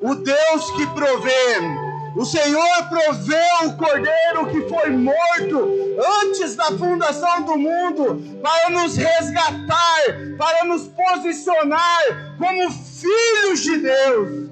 o Deus que provê. O Senhor proveu o Cordeiro que foi morto antes da fundação do mundo para nos resgatar, para nos posicionar como filhos de Deus.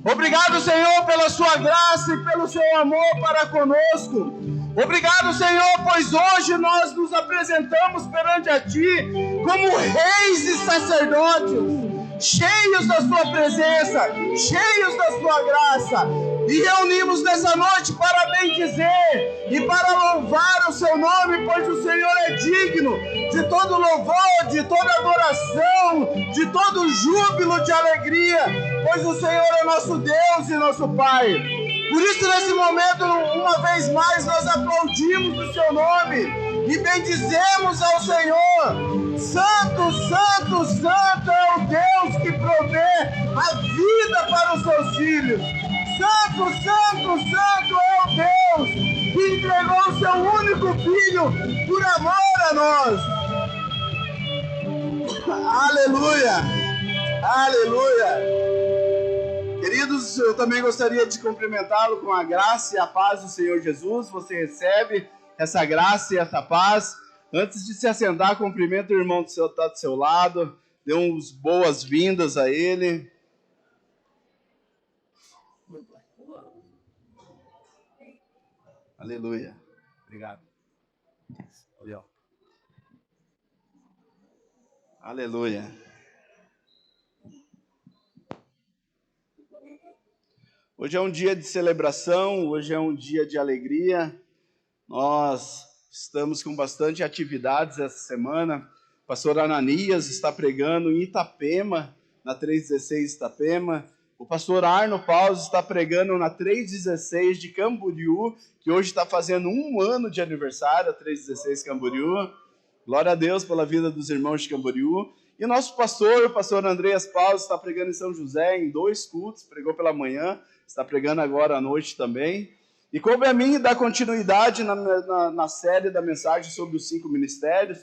Obrigado, Senhor, pela sua graça e pelo seu amor para conosco. Obrigado, Senhor, pois hoje nós nos apresentamos perante a Ti como reis e sacerdotes, cheios da Sua presença, cheios da Sua graça. E reunimos nessa noite para bendizer e para louvar o Seu nome, pois o Senhor é digno de todo louvor, de toda adoração, de todo júbilo, de alegria, pois o Senhor é nosso Deus e nosso Pai. Por isso, nesse momento, uma vez mais, nós aplaudimos o Seu nome e bendizemos ao Senhor. Santo, Santo, Santo é o Deus que provê a vida para os seus filhos. Santo, Santo, Santo é o Deus que entregou o Seu único Filho por amor a nós. Aleluia! Aleluia! Queridos, eu também gostaria de cumprimentá-lo com a graça e a paz do Senhor Jesus. Você recebe essa graça e essa paz. Antes de se assentar, cumprimenta o irmão que está do seu lado. Dê umas boas-vindas a ele. Aleluia. Obrigado. Aleluia. Hoje é um dia de celebração, hoje é um dia de alegria. Nós estamos com bastante atividades essa semana. O pastor Ananias está pregando em Itapema, na 316 Itapema. O pastor Arno Paus está pregando na 316 de Camboriú, que hoje está fazendo 1 ano de aniversário, a 316 Camboriú. Glória a Deus pela vida dos irmãos de Camboriú. E o nosso pastor, o pastor Andreas Paus, está pregando em São José em 2 cultos, pregou pela manhã, está pregando agora à noite também. E coube a mim dar continuidade na série da mensagem sobre os 5 ministérios.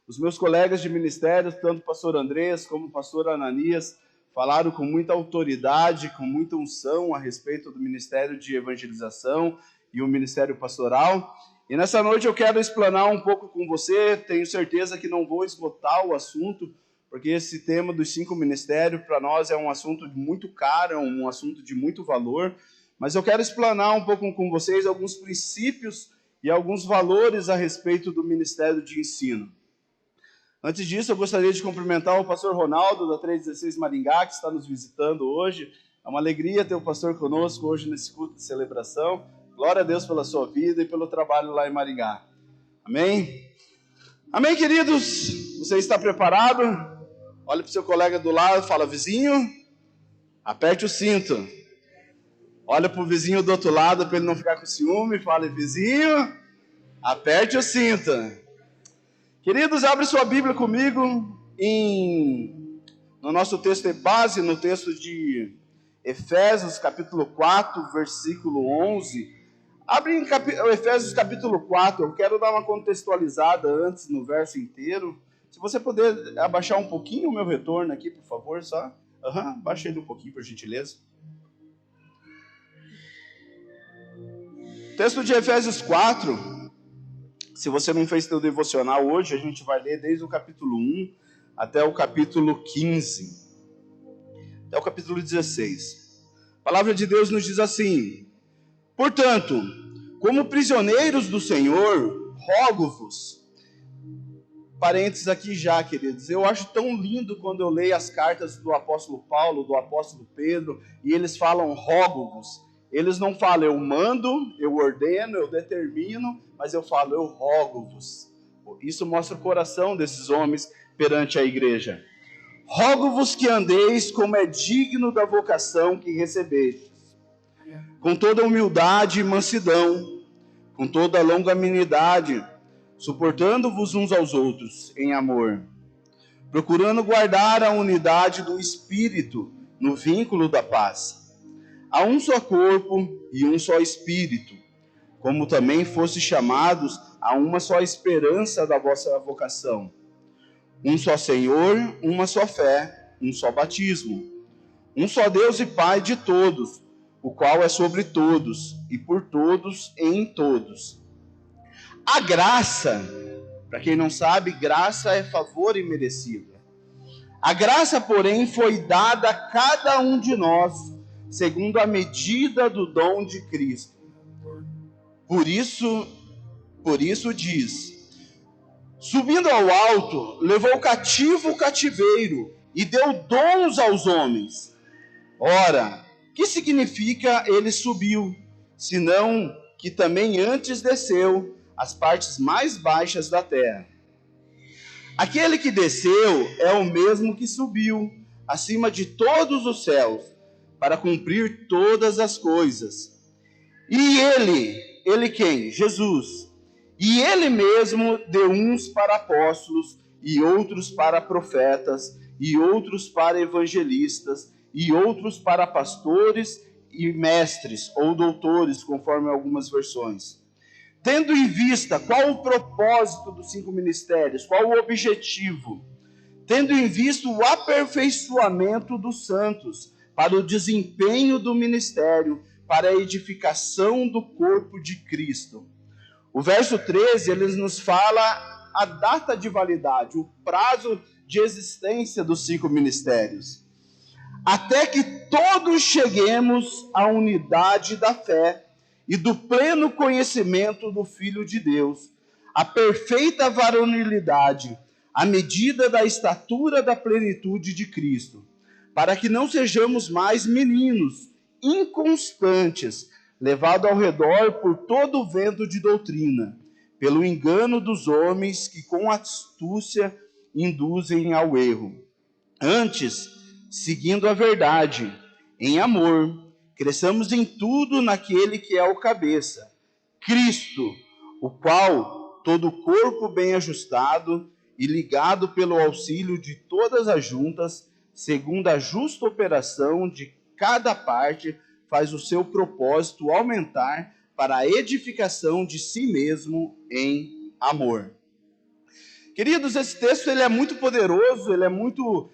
Os meus colegas de ministério, tanto o pastor Andreas como o pastor Ananias, falaram com muita autoridade, com muita unção a respeito do ministério de evangelização e o ministério pastoral. E nessa noite eu quero explanar um pouco com você. Tenho certeza que não vou esgotar o assunto, porque esse tema dos 5 ministérios, para nós, é um assunto muito caro, é um assunto de muito valor, mas eu quero explanar um pouco com vocês alguns princípios e alguns valores a respeito do ministério de ensino. Antes disso, eu gostaria de cumprimentar o pastor Ronaldo, da 316 Maringá, que está nos visitando hoje. É uma alegria ter o pastor conosco hoje nesse culto de celebração. Glória a Deus pela sua vida e pelo trabalho lá em Maringá. Amém? Amém, queridos? Você está preparado? Olha para o seu colega do lado, fala, vizinho, aperte o cinto. Olha para o vizinho do outro lado para ele não ficar com ciúme. Fala, vizinho, aperte o cinto. Queridos, abre sua Bíblia comigo no nosso texto de base, no texto de Efésios, capítulo 4, versículo 11. Abre em Efésios, capítulo 4. Eu quero dar uma contextualizada antes no verso inteiro. Se você puder abaixar um pouquinho o meu retorno aqui, por favor, só. Baixa ele um pouquinho, por gentileza. Texto de Efésios 4. Se você não fez seu devocional hoje, a gente vai ler desde o capítulo 1 até o capítulo 15. Até o capítulo 16. A palavra de Deus nos diz assim: portanto, como prisioneiros do Senhor, rogo-vos. Parênteses aqui já, queridos. Eu acho tão lindo quando eu leio as cartas do apóstolo Paulo, do apóstolo Pedro, e eles falam rogo-vos. Eles não falam eu mando, eu ordeno, eu determino, mas eu falo eu rogo-vos. Isso mostra o coração desses homens perante a igreja. Rogo-vos que andeis como é digno da vocação que recebestes, com toda humildade e mansidão, com toda longanimidade, suportando-vos uns aos outros em amor, procurando guardar a unidade do Espírito no vínculo da paz. Há um só corpo e um só Espírito, como também fostes chamados a uma só esperança da vossa vocação. Um só Senhor, uma só fé, um só batismo, Um só Deus e Pai de todos, o qual é sobre todos, e por todos e em todos. A graça, para quem não sabe, graça é favor imerecido. A graça, porém, foi dada a cada um de nós, segundo a medida do dom de Cristo. Por isso diz: subindo ao alto, levou cativo o cativeiro e deu dons aos homens. Ora, que significa ele subiu, senão que também antes desceu às partes mais baixas da terra? Aquele que desceu é o mesmo que subiu acima de todos os céus, para cumprir todas as coisas. E ele quem? Jesus. E ele mesmo deu uns para apóstolos, e outros para profetas, e outros para evangelistas, e outros para pastores e mestres, ou doutores, conforme algumas versões. Tendo em vista qual o propósito dos 5 ministérios, qual o objetivo? Tendo em vista o aperfeiçoamento dos santos, para o desempenho do ministério, para a edificação do corpo de Cristo. O verso 13, ele nos fala a data de validade, o prazo de existência dos 5 ministérios. Até que todos cheguemos à unidade da fé e do pleno conhecimento do Filho de Deus, a perfeita varonilidade, à medida da estatura da plenitude de Cristo, para que não sejamos mais meninos, inconstantes, levados ao redor por todo o vento de doutrina, pelo engano dos homens que com astúcia induzem ao erro. Antes, seguindo a verdade, em amor, cresçamos em tudo naquele que é o cabeça, Cristo, o qual todo o corpo bem ajustado e ligado pelo auxílio de todas as juntas, segundo a justa operação de cada parte, faz o seu propósito aumentar para a edificação de si mesmo em amor. Queridos, esse texto ele é muito poderoso, ele é muito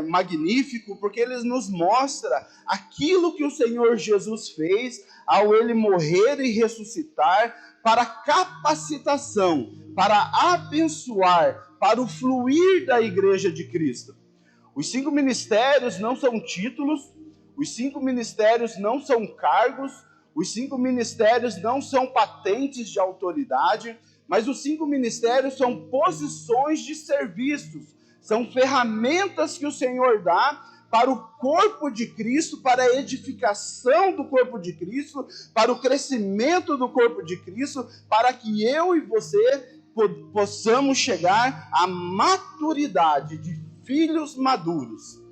magnífico, porque ele nos mostra aquilo que o Senhor Jesus fez ao ele morrer e ressuscitar para capacitação, para abençoar, para o fluir da igreja de Cristo. Os 5 ministérios não são títulos, os 5 ministérios não são cargos, os 5 ministérios não são patentes de autoridade, mas os 5 ministérios são posições de serviços, são ferramentas que o Senhor dá para o corpo de Cristo, para a edificação do corpo de Cristo, para o crescimento do corpo de Cristo, para que eu e você possamos chegar à maturidade de filhos maduros.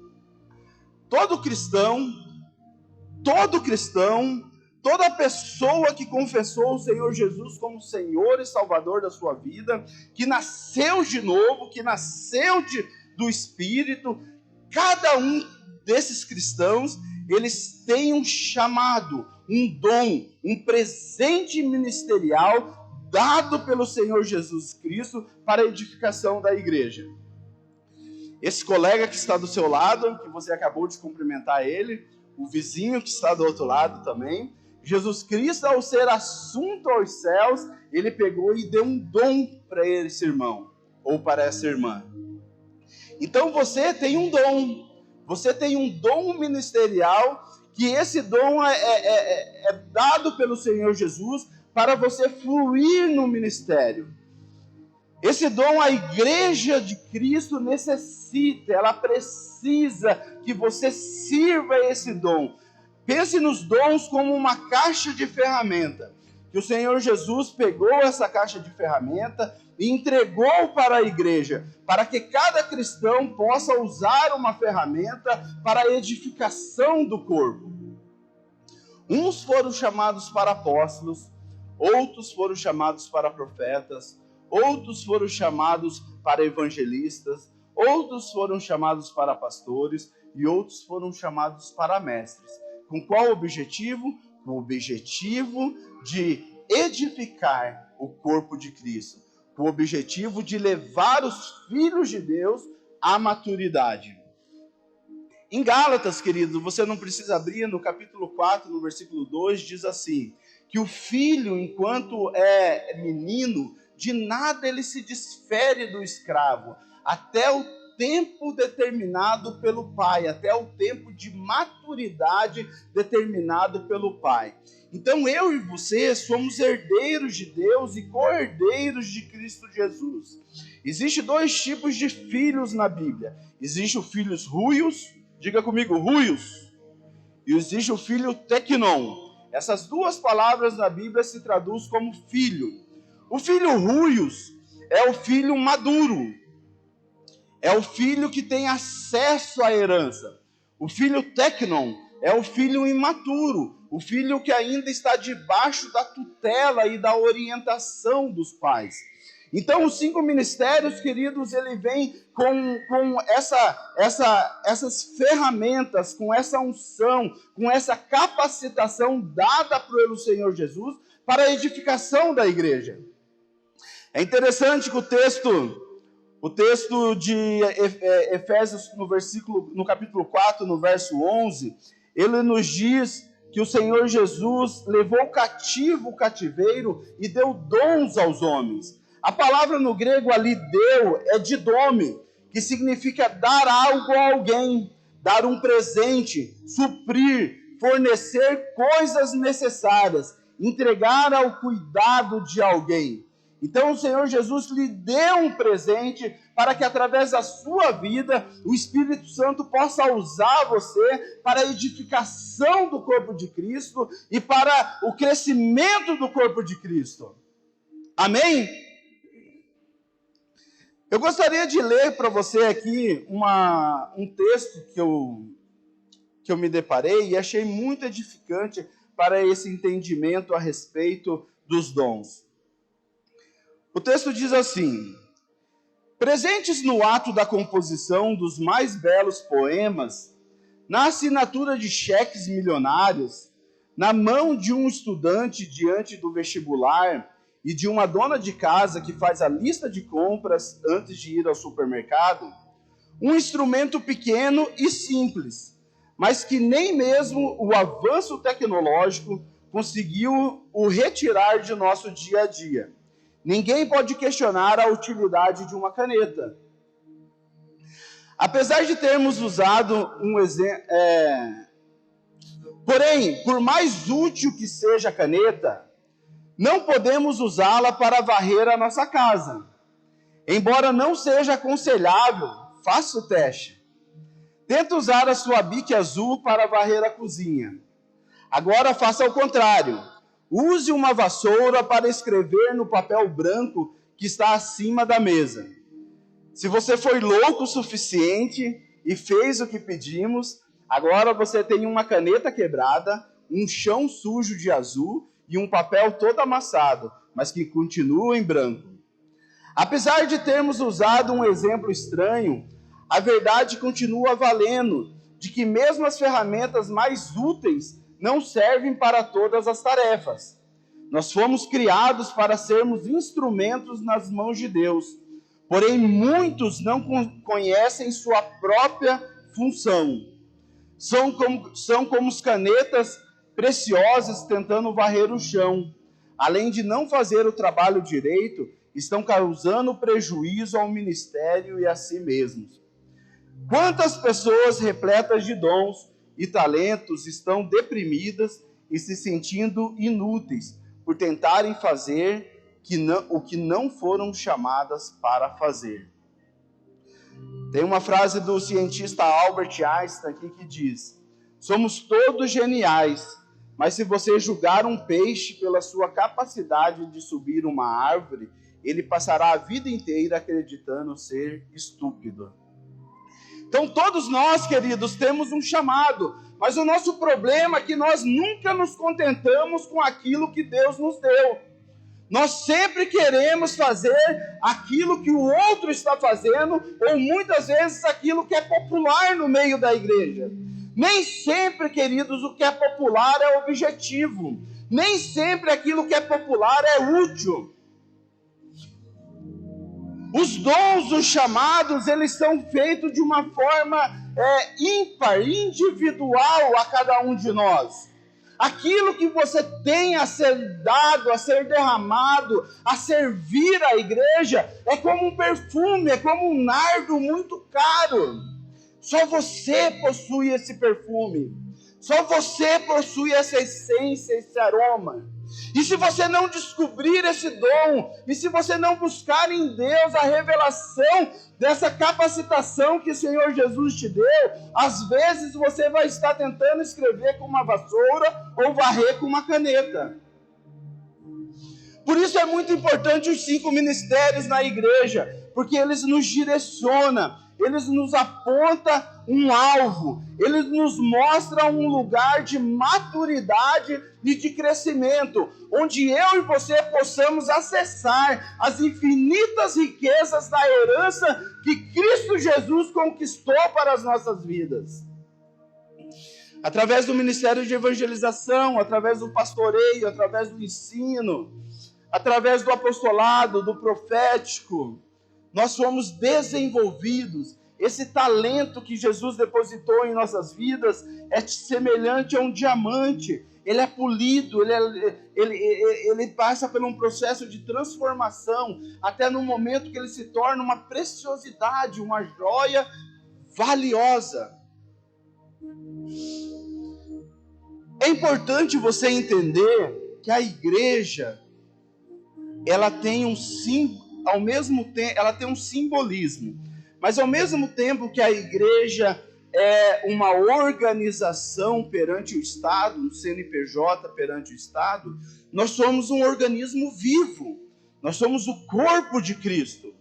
Todo cristão, toda pessoa que confessou o Senhor Jesus como Senhor e Salvador da sua vida, que nasceu de novo, que nasceu do Espírito, cada um desses cristãos, eles têm um chamado, um dom, um presente ministerial dado pelo Senhor Jesus Cristo para a edificação da igreja. Esse colega que está do seu lado, que você acabou de cumprimentar ele, o vizinho que está do outro lado também, Jesus Cristo, ao ser assunto aos céus, ele pegou e deu um dom para esse irmão, ou para essa irmã. Então você tem um dom ministerial, que esse dom é dado pelo Senhor Jesus para você fluir no ministério. Esse dom a igreja de Cristo necessita, ela precisa que você sirva esse dom. Pense nos dons como uma caixa de ferramenta, que o Senhor Jesus pegou essa caixa de ferramenta e entregou para a igreja, para que cada cristão possa usar uma ferramenta para a edificação do corpo. Uns foram chamados para apóstolos, outros foram chamados para profetas, outros foram chamados para evangelistas, outros foram chamados para pastores e outros foram chamados para mestres. Com qual objetivo? Com o objetivo de edificar o corpo de Cristo, com o objetivo de levar os filhos de Deus à maturidade. Em Gálatas, querido, você não precisa abrir, no capítulo 4, no versículo 2, diz assim, que o filho, enquanto é menino, de nada ele se desfere do escravo, até o tempo determinado pelo pai, até o tempo de maturidade determinado pelo pai. Então eu e você somos herdeiros de Deus e co-herdeiros de Cristo Jesus. Existem dois tipos de filhos na Bíblia. Existem os filhos ruios, diga comigo, ruios, e existe o filho teknon. Essas duas palavras na Bíblia se traduzem como filho. O filho ruios é o filho maduro, é o filho que tem acesso à herança. O filho teknon é o filho imaturo, o filho que ainda está debaixo da tutela e da orientação dos pais. Então, os 5 ministérios, queridos, ele vem com essas ferramentas, com essa unção, com essa capacitação dada pelo Senhor Jesus para a edificação da igreja. É interessante que o texto de Efésios, no capítulo 4, no verso 11, ele nos diz que o Senhor Jesus levou cativo o cativeiro e deu dons aos homens. A palavra no grego ali, deu, é didome, que significa dar algo a alguém, dar um presente, suprir, fornecer coisas necessárias, entregar ao cuidado de alguém. Então o Senhor Jesus lhe deu um presente para que através da sua vida o Espírito Santo possa usar você para a edificação do corpo de Cristo e para o crescimento do corpo de Cristo. Amém? Eu gostaria de ler para você aqui um texto que eu me deparei e achei muito edificante para esse entendimento a respeito dos dons. O texto diz assim: presentes no ato da composição dos mais belos poemas, na assinatura de cheques milionários, na mão de um estudante diante do vestibular e de uma dona de casa que faz a lista de compras antes de ir ao supermercado, um instrumento pequeno e simples, mas que nem mesmo o avanço tecnológico conseguiu o retirar de nosso dia a dia. Ninguém pode questionar a utilidade de uma caneta. Apesar de termos usado um exemplo... Porém, por mais útil que seja a caneta, não podemos usá-la para varrer a nossa casa. Embora não seja aconselhável, faça o teste. Tente usar a sua bique azul para varrer a cozinha. Agora faça o contrário. Use uma vassoura para escrever no papel branco que está acima da mesa. Se você foi louco o suficiente e fez o que pedimos, agora você tem uma caneta quebrada, um chão sujo de azul e um papel todo amassado, mas que continua em branco. Apesar de termos usado um exemplo estranho, a verdade continua valendo, de que mesmo as ferramentas mais úteis não servem para todas as tarefas. Nós fomos criados para sermos instrumentos nas mãos de Deus, porém muitos não conhecem sua própria função. São como as canetas preciosas tentando varrer o chão. Além de não fazer o trabalho direito, estão causando prejuízo ao ministério e a si mesmos. Quantas pessoas repletas de dons e talentos estão deprimidas e se sentindo inúteis por tentarem fazer o que não foram chamadas para fazer. Tem uma frase do cientista Albert Einstein aqui que diz: somos todos geniais, mas se você julgar um peixe pela sua capacidade de subir uma árvore, ele passará a vida inteira acreditando ser estúpido. Então todos nós, queridos, temos um chamado, mas o nosso problema é que nós nunca nos contentamos com aquilo que Deus nos deu. Nós sempre queremos fazer aquilo que o outro está fazendo, ou muitas vezes aquilo que é popular no meio da igreja. Nem sempre, queridos, o que é popular é objetivo. Nem sempre aquilo que é popular é útil. Os dons, os chamados, eles são feitos de uma forma ímpar, individual a cada um de nós. Aquilo que você tem a ser dado, a ser derramado, a servir a igreja, é como um perfume, é como um nardo muito caro. Só você possui esse perfume. Só você possui essa essência, esse aroma. E se você não descobrir esse dom, e se você não buscar em Deus a revelação dessa capacitação que o Senhor Jesus te deu, às vezes você vai estar tentando escrever com uma vassoura ou varrer com uma caneta. Por isso é muito importante os 5 ministérios na igreja, porque eles nos direcionam, eles nos apontam um alvo, eles nos mostram um lugar de maturidade e de crescimento, onde eu e você possamos acessar as infinitas riquezas da herança que Cristo Jesus conquistou para as nossas vidas. Através do ministério de evangelização, através do pastoreio, através do ensino, através do apostolado, do profético, nós fomos desenvolvidos. Esse talento que Jesus depositou em nossas vidas é semelhante a um diamante. Ele é polido, ele passa por um processo de transformação, até no momento que ele se torna uma preciosidade, uma joia valiosa. É importante você entender que a igreja, ela tem um simbolismo, mas ao mesmo tempo que a igreja é uma organização perante o Estado, um CNPJ perante o Estado, nós somos um organismo vivo, nós somos o corpo de Cristo,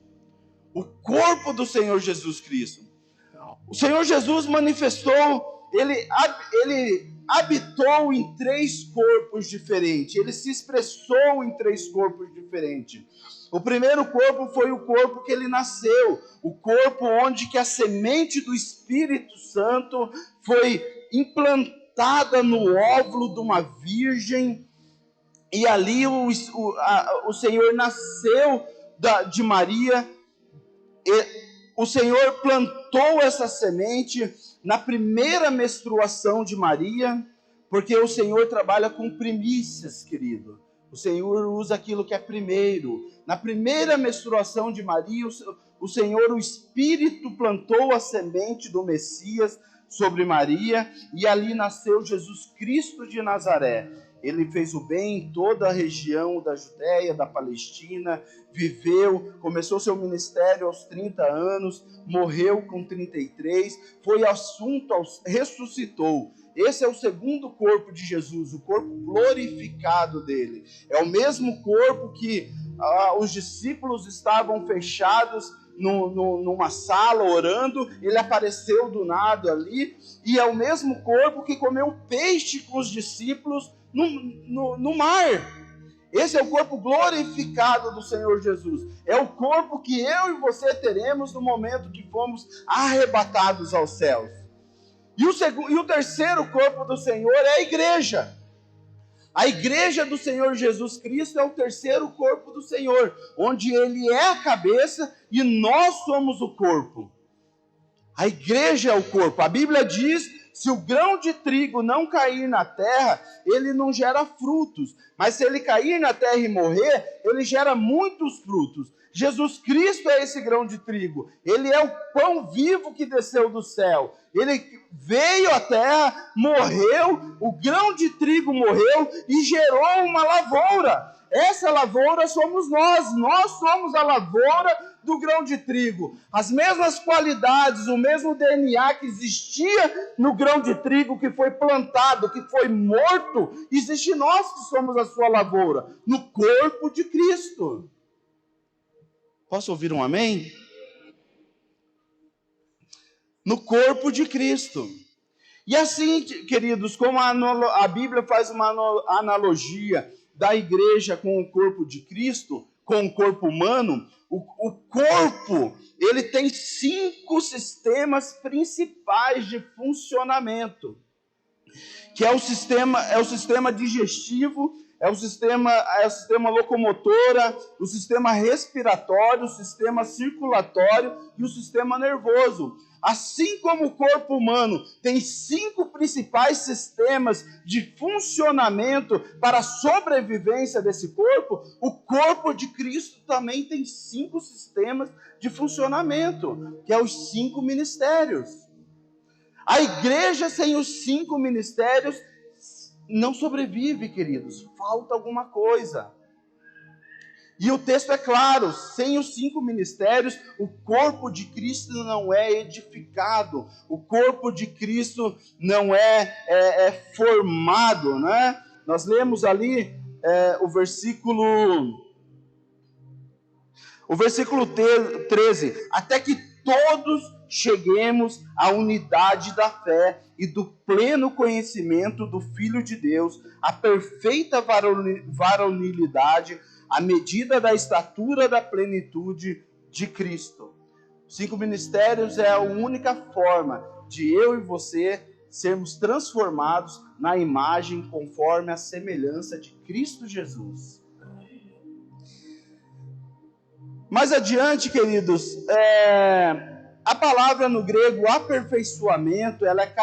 o corpo do Senhor Jesus Cristo. O Senhor Jesus manifestou, ele habitou em 3 corpos diferentes, ele se expressou em 3 corpos diferentes. O primeiro corpo foi o corpo que ele nasceu, o corpo onde que a semente do Espírito Santo foi implantada no óvulo de uma virgem, e ali o Senhor nasceu de Maria, e o Senhor plantou essa semente na primeira menstruação de Maria, porque o Senhor trabalha com primícias, querido. O Senhor usa aquilo que é primeiro. Na primeira menstruação de Maria, o Senhor, o Espírito, plantou a semente do Messias sobre Maria, e ali nasceu Jesus Cristo de Nazaré. Ele fez o bem em toda a região da Judéia, da Palestina, viveu, começou seu ministério aos 30 anos, morreu com 33, foi assunto, ressuscitou. Esse é o segundo corpo de Jesus, o corpo glorificado dele. É o mesmo corpo que os discípulos estavam fechados numa sala orando, ele apareceu do nada ali, e é o mesmo corpo que comeu peixe com os discípulos no mar. Esse é o corpo glorificado do Senhor Jesus. É o corpo que eu e você teremos no momento que fomos arrebatados aos céus. E o terceiro corpo do Senhor é a igreja. A igreja do Senhor Jesus Cristo é o terceiro corpo do Senhor, onde ele é a cabeça e nós somos o corpo. A igreja é o corpo. A Bíblia diz: se o grão de trigo não cair na terra, ele não gera frutos. Mas se ele cair na terra e morrer, ele gera muitos frutos. Jesus Cristo é esse grão de trigo. Ele é o pão vivo que desceu do céu. Ele veio à terra, morreu, o grão de trigo morreu e gerou uma lavoura. Essa lavoura somos nós. Nós somos a lavoura do grão de trigo. As mesmas qualidades, o mesmo DNA que existia no grão de trigo que foi plantado, que foi morto, existe nós que somos a sua lavoura, no corpo de Cristo. Posso ouvir um amém? No corpo de Cristo. E assim, queridos, como a Bíblia faz uma analogia da igreja com o corpo de Cristo, com o corpo humano, o corpo, ele tem 5 sistemas principais de funcionamento, que é o sistema digestivo, é o sistema locomotora, o sistema respiratório, o sistema circulatório e o sistema nervoso. Assim como o corpo humano tem 5 principais sistemas de funcionamento para a sobrevivência desse corpo, o corpo de Cristo também tem 5 sistemas de funcionamento, que é os 5 ministérios. A igreja sem os 5 ministérios não sobrevive, queridos. Falta alguma coisa. E o texto é claro, sem os 5 ministérios, o corpo de Cristo não é edificado, o corpo de Cristo não é formado, né? Nós lemos ali o versículo 13, até que todos cheguemos à unidade da fé e do pleno conhecimento do Filho de Deus, à perfeita varonilidade, à medida da estatura da plenitude de Cristo. Os 5 ministérios é a única forma de eu e você sermos transformados na imagem conforme a semelhança de Cristo Jesus. Mais adiante, queridos, a palavra no grego aperfeiçoamento, ela é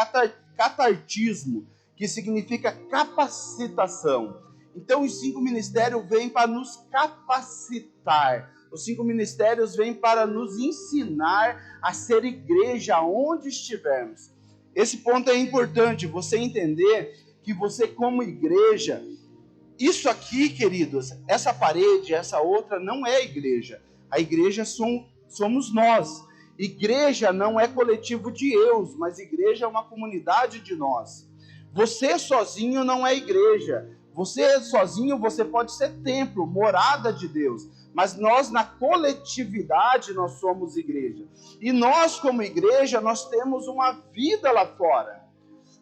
catartismo, que significa capacitação. Então, os 5 ministérios vêm para nos capacitar. Os 5 ministérios vêm para nos ensinar a ser igreja onde estivermos. Esse ponto é importante, você entender que você como igreja, isso aqui, queridos, essa parede, essa outra, não é igreja. A igreja somos nós. Igreja não é coletivo de eus, mas igreja é uma comunidade de nós. Você sozinho não é igreja. Você sozinho, você pode ser templo, morada de Deus. Mas nós, na coletividade, nós somos igreja. E nós, como igreja, nós temos uma vida lá fora.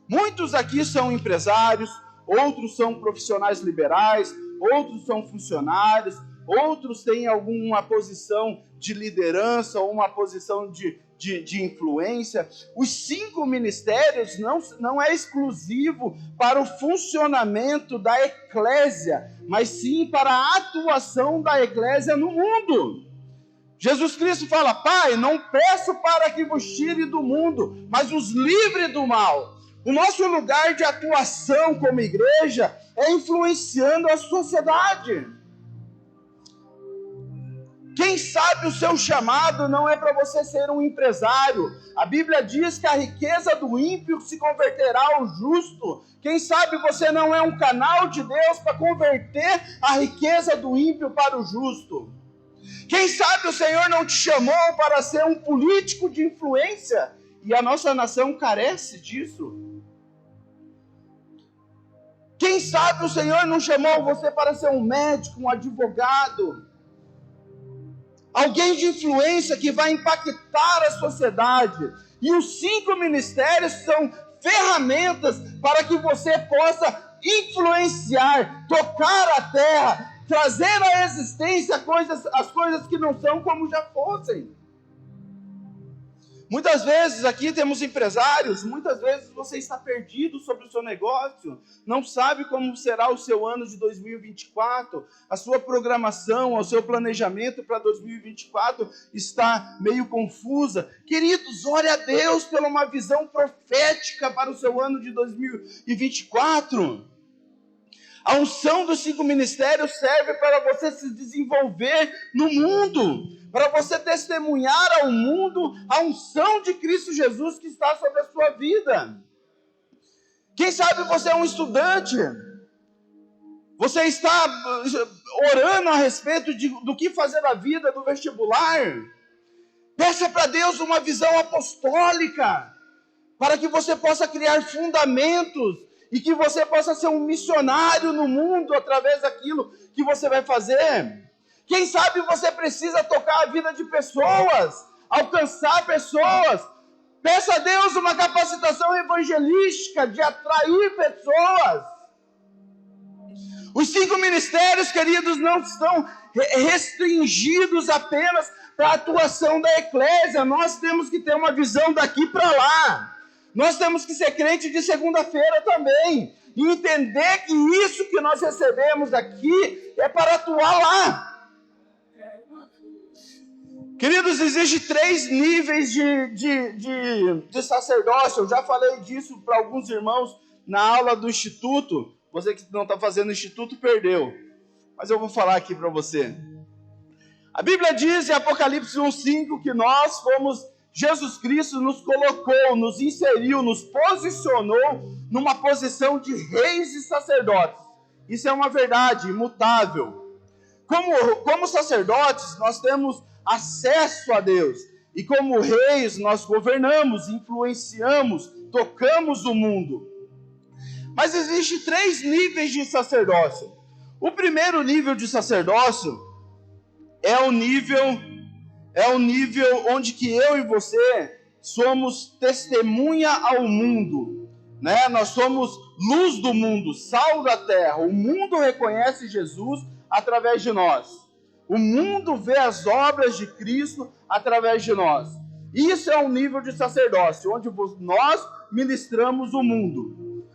Muitos aqui são empresários, outros são profissionais liberais, outros são funcionários, outros têm alguma posição de liderança ou uma posição de influência. Os 5 ministérios não é exclusivo para o funcionamento da eclésia, mas sim para a atuação da eclésia no mundo. Jesus Cristo fala: Pai, não peço para que vos tire do mundo, mas os livre do mal. O nosso lugar de atuação como igreja é influenciando a sociedade. Quem sabe o seu chamado não é para você ser um empresário. A Bíblia diz que a riqueza do ímpio se converterá ao justo. Quem sabe você não é um canal de Deus para converter a riqueza do ímpio para o justo. Quem sabe o Senhor não te chamou para ser um político de influência, e a nossa nação carece disso. Quem sabe o Senhor não chamou você para ser um médico, um advogado, alguém de influência que vai impactar a sociedade. E os 5 ministérios são ferramentas para que você possa influenciar, tocar a terra, trazer à existência as coisas que não são como já fossem. Muitas vezes aqui temos empresários, muitas vezes você está perdido sobre o seu negócio, não sabe como será o seu ano de 2024, a sua programação, o seu planejamento para 2024 está meio confusa. Queridos, ore a Deus pela uma visão profética para o seu ano de 2024. A unção dos 5 ministérios serve para você se desenvolver no mundo, para você testemunhar ao mundo a unção de Cristo Jesus que está sobre a sua vida. Quem sabe você é um estudante, você está orando a respeito do que fazer na vida, do vestibular. Peça para Deus uma visão apostólica, para que você possa criar fundamentos e que você possa ser um missionário no mundo através daquilo que você vai fazer. Quem sabe você precisa tocar a vida de pessoas, alcançar pessoas. Peça a Deus uma capacitação evangelística de atrair pessoas. Os 5 ministérios, queridos, não estão restringidos apenas para a atuação da eclésia. Nós temos que ter uma visão daqui para lá. Nós temos que ser crente de segunda-feira também. e entender que isso que nós recebemos aqui é para atuar lá. Queridos, existem 3 níveis de sacerdócio. Eu já falei disso para alguns irmãos na aula do Instituto. Você que não está fazendo Instituto, perdeu. Mas eu vou falar aqui para você. A Bíblia diz em Apocalipse 1:5 que nós fomos, Jesus Cristo nos colocou, nos inseriu, nos posicionou numa posição de reis e sacerdotes. Isso é uma verdade imutável. Como sacerdotes, nós temos acesso a Deus. E como reis, nós governamos, influenciamos, tocamos o mundo. Mas existem 3 níveis de sacerdócio. O primeiro nível de sacerdócio é o nível onde que eu e você somos testemunha ao mundo, né? Nós somos luz do mundo, sal da terra. O mundo reconhece Jesus através de nós. O mundo vê as obras de Cristo através de nós. Isso é um nível de sacerdócio, onde nós ministramos o mundo.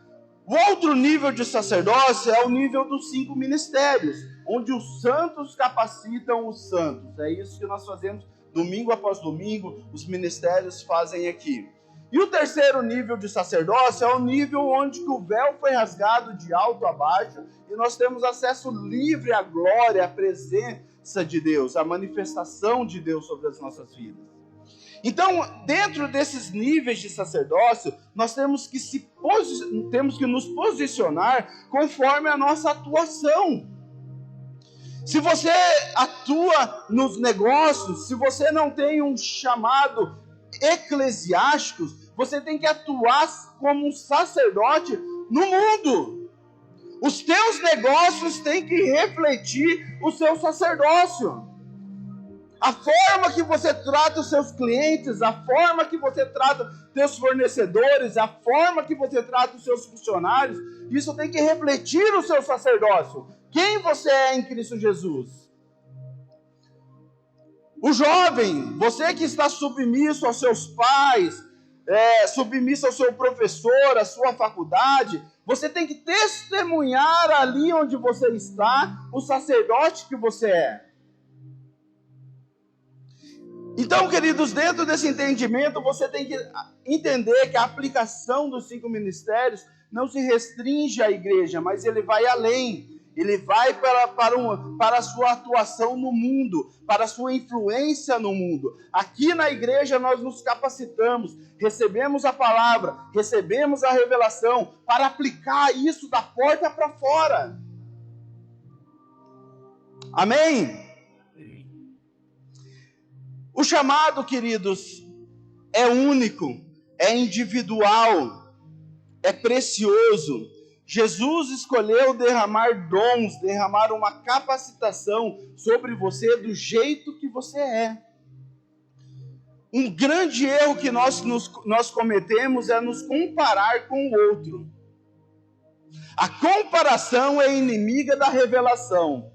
O outro nível de sacerdócio é o nível dos 5 ministérios, onde os santos capacitam os santos. É isso que nós fazemos domingo após domingo, os ministérios fazem aqui. E o terceiro nível de sacerdócio é o nível onde o véu foi rasgado de alto a baixo e nós temos acesso livre à glória, à presença de Deus, à manifestação de Deus sobre as nossas vidas. Então, dentro desses níveis de sacerdócio, nós temos que nos posicionar conforme a nossa atuação. Se você atua nos negócios, se você não tem um chamado eclesiástico, você tem que atuar como um sacerdote no mundo. Os teus negócios têm que refletir o seu sacerdócio. A forma que você trata os seus clientes, a forma que você trata seus fornecedores, a forma que você trata os seus funcionários, isso tem que refletir o seu sacerdócio. Quem você é em Cristo Jesus? O jovem, você que está submisso aos seus pais, submisso ao seu professor, à sua faculdade, você tem que testemunhar ali onde você está, o sacerdote que você é. Então, queridos, dentro desse entendimento, você tem que entender que a aplicação dos 5 ministérios não se restringe à igreja, mas ele vai além. Ele vai para a sua atuação no mundo, para a sua influência no mundo. Aqui na igreja nós nos capacitamos, recebemos a palavra, recebemos a revelação para aplicar isso da porta para fora. Amém? O chamado, queridos, é único, é individual, é precioso. Jesus escolheu derramar dons, derramar uma capacitação sobre você do jeito que você é. Um grande erro que nós cometemos é nos comparar com o outro. A comparação é inimiga da revelação.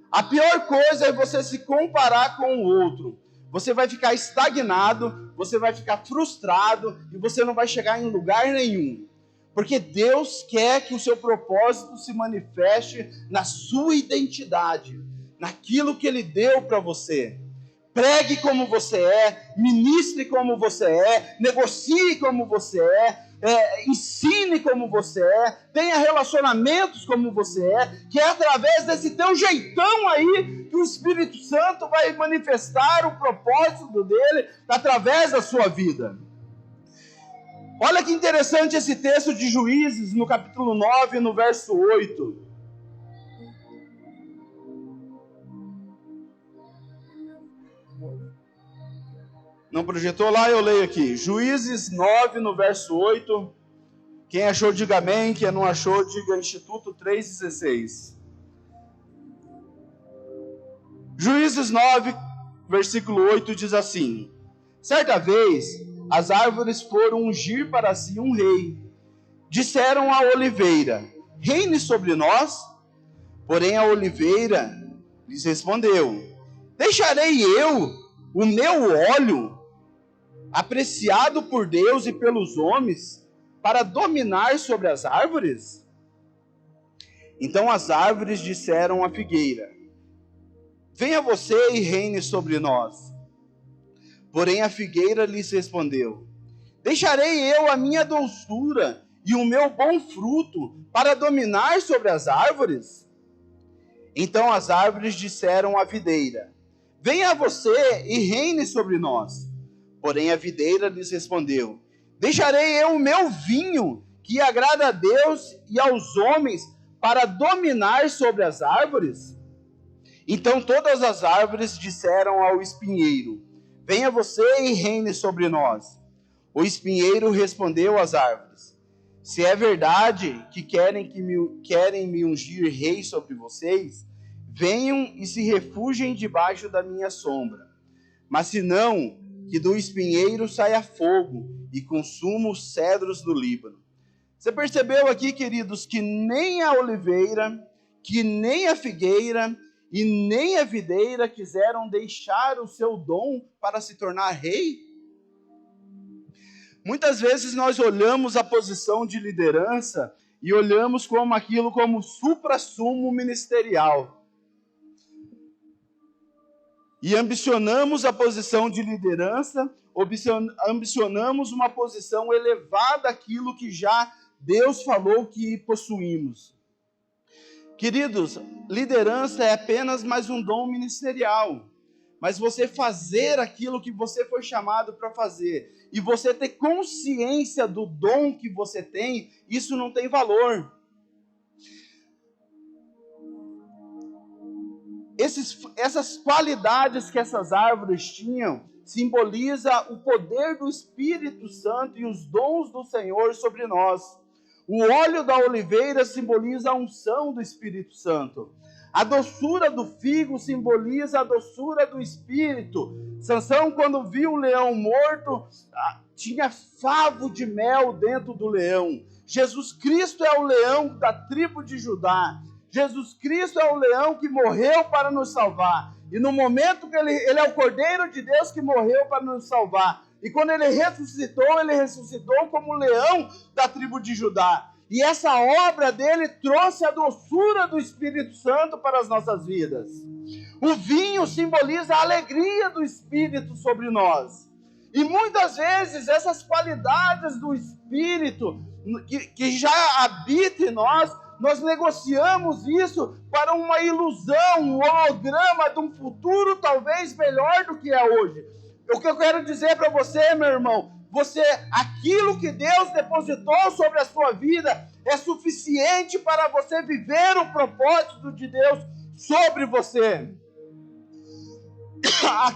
A pior coisa é você se comparar com o outro. Você vai ficar estagnado, você vai ficar frustrado e você não vai chegar em lugar nenhum. Porque Deus quer que o seu propósito se manifeste na sua identidade, naquilo que Ele deu para você. Pregue como você é, ministre como você é, negocie como você é, ensine como você é, tenha relacionamentos como você é, que é através desse teu jeitão aí que o Espírito Santo vai manifestar o propósito dele através da sua vida. Olha que interessante esse texto de Juízes, no capítulo 9, no verso 8. Não projetou lá? Eu leio aqui. Juízes 9, no verso 8. Quem achou, diga amém. Quem não achou, diga Instituto 3,16. Juízes 9, versículo 8 diz assim: certa vez, as árvores foram ungir para si um rei. Disseram à oliveira: reine sobre nós. Porém a oliveira lhes respondeu: deixarei eu o meu óleo apreciado por Deus e pelos homens, para dominar sobre as árvores? Então as árvores disseram à figueira: venha você e reine sobre nós. Porém a figueira lhes respondeu: deixarei eu a minha doçura e o meu bom fruto para dominar sobre as árvores? Então as árvores disseram à videira: venha você e reine sobre nós. Porém a videira lhes respondeu: deixarei eu o meu vinho, que agrada a Deus e aos homens, para dominar sobre as árvores? Então todas as árvores disseram ao espinheiro: venha você e reine sobre nós. O espinheiro respondeu às árvores: se é verdade que querem me ungir rei sobre vocês, venham e se refugiem debaixo da minha sombra. Mas se não, que do espinheiro saia fogo e consuma os cedros do Líbano. Você percebeu aqui, queridos, que nem a oliveira, que nem a figueira e nem a videira quiseram deixar o seu dom para se tornar rei? Muitas vezes nós olhamos a posição de liderança e olhamos como aquilo como suprassumo ministerial. E ambicionamos a posição de liderança, ambicionamos uma posição elevada àquilo que já Deus falou que possuímos. Queridos, liderança é apenas mais um dom ministerial. Mas você fazer aquilo que você foi chamado para fazer, e você ter consciência do dom que você tem, isso não tem valor. Essas qualidades que essas árvores tinham, simboliza o poder do Espírito Santo e os dons do Senhor sobre nós. O óleo da oliveira simboliza a unção do Espírito Santo. A doçura do figo simboliza a doçura do Espírito. Sansão, quando viu o leão morto, tinha favo de mel dentro do leão. Jesus Cristo é o leão da tribo de Judá. Jesus Cristo é o leão que morreu para nos salvar. E no momento que ele é o Cordeiro de Deus que morreu para nos salvar. E quando ele ressuscitou como leão da tribo de Judá. E essa obra dele trouxe a doçura do Espírito Santo para as nossas vidas. O vinho simboliza a alegria do Espírito sobre nós. E muitas vezes essas qualidades do Espírito que já habita em nós negociamos isso para uma ilusão, um holograma de um futuro talvez melhor do que é hoje. O que eu quero dizer para você, meu irmão, aquilo que Deus depositou sobre a sua vida é suficiente para você viver o propósito de Deus sobre você.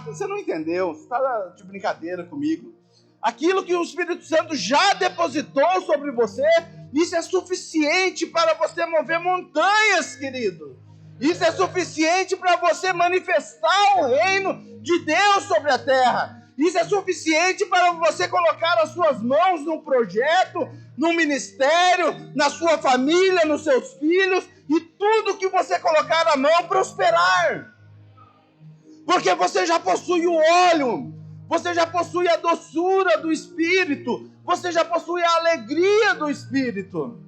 Você não entendeu, você está de brincadeira comigo. Aquilo que o Espírito Santo já depositou sobre você, isso é suficiente para você mover montanhas, querido. Isso é suficiente para você manifestar o reino de Deus sobre a terra. Isso é suficiente para você colocar as suas mãos num projeto, num ministério, na sua família, nos seus filhos, e tudo que você colocar a mão prosperar. Porque você já possui o óleo, você já possui a doçura do Espírito, você já possui a alegria do Espírito.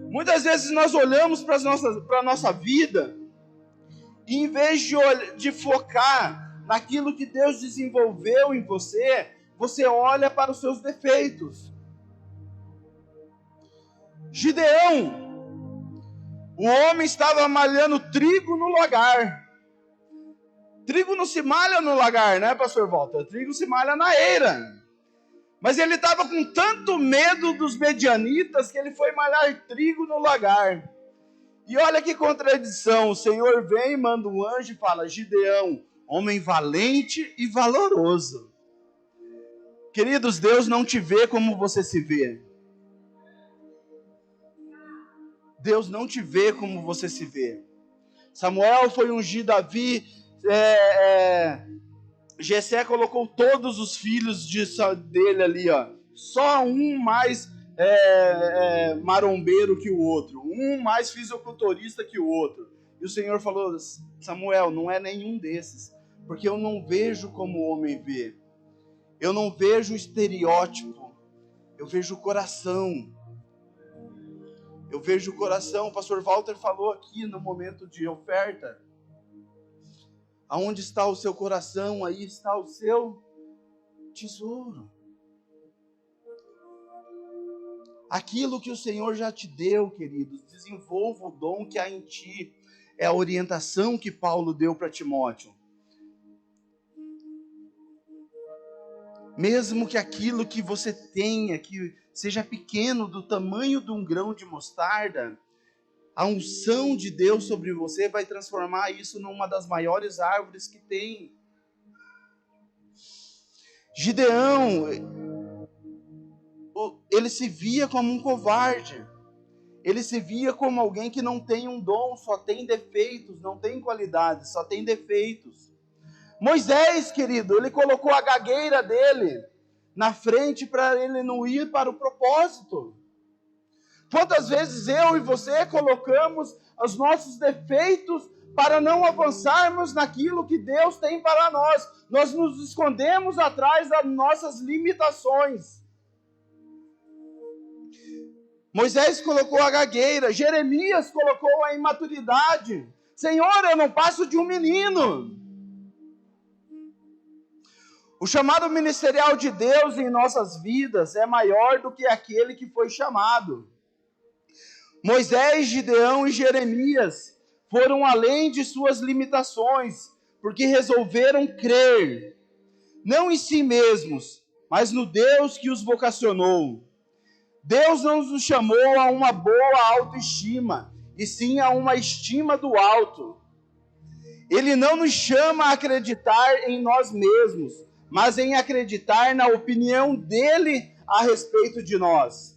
Muitas vezes nós olhamos para a nossa vida e em vez de focar naquilo que Deus desenvolveu em você, você olha para os seus defeitos. Gideão, o homem estava malhando trigo no lagar. Trigo não se malha no lagar, né, pastor Walter? Trigo se malha na eira. Mas ele estava com tanto medo dos medianitas que ele foi malhar trigo no lagar. E olha que contradição, o Senhor vem, manda um anjo e fala: Gideão, homem valente e valoroso. Queridos, Deus não te vê como você se vê. Deus não te vê como você se vê. Samuel foi ungir Davi, Jessé colocou todos os filhos dele ali, ó. Só um mais marombeiro que o outro, um mais fisiculturista que o outro. E o Senhor falou: Samuel, não é nenhum desses, porque eu não vejo como o homem vê. Eu não vejo o estereótipo, eu vejo o coração. Eu vejo o coração. O pastor Walter falou aqui no momento de oferta. Aonde está o seu coração, aí está o seu tesouro. Aquilo que o Senhor já te deu, queridos, desenvolva o dom que há em ti. É a orientação que Paulo deu para Timóteo. Mesmo que aquilo que você tenha, que seja pequeno, do tamanho de um grão de mostarda, a unção de Deus sobre você vai transformar isso numa das maiores árvores que tem. Gideão, ele se via como um covarde. Ele se via como alguém que não tem um dom, só tem defeitos, não tem qualidades, só tem defeitos. Moisés, querido, ele colocou a gagueira dele na frente para ele não ir para o propósito. Quantas vezes eu e você colocamos os nossos defeitos para não avançarmos naquilo que Deus tem para nós? Nós nos escondemos atrás das nossas limitações. Moisés colocou a gagueira, Jeremias colocou a imaturidade. Senhor, eu não passo de um menino. O chamado ministerial de Deus em nossas vidas é maior do que aquele que foi chamado. Moisés, Gideão e Jeremias foram além de suas limitações, porque resolveram crer, não em si mesmos, mas no Deus que os vocacionou. Deus não nos chamou a uma boa autoestima, e sim a uma estima do alto. Ele não nos chama a acreditar em nós mesmos, mas em acreditar na opinião dele a respeito de nós.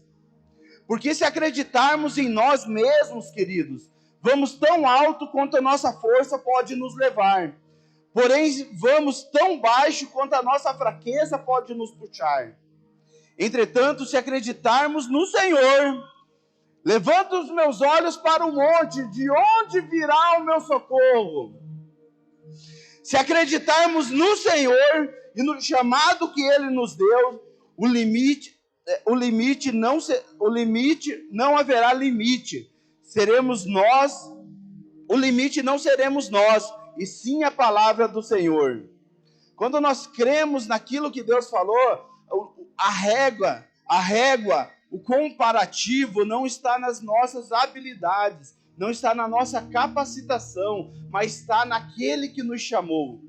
Porque se acreditarmos em nós mesmos, queridos, vamos tão alto quanto a nossa força pode nos levar. Porém, vamos tão baixo quanto a nossa fraqueza pode nos puxar. Entretanto, se acreditarmos no Senhor, levanto os meus olhos para o monte, de onde virá o meu socorro? Se acreditarmos no Senhor e no chamado que Ele nos deu, o limite não haverá limite. Seremos nós, o limite não seremos nós, e sim a palavra do Senhor. Quando nós cremos naquilo que Deus falou, a régua, o comparativo não está nas nossas habilidades, não está na nossa capacitação, mas está naquele que nos chamou.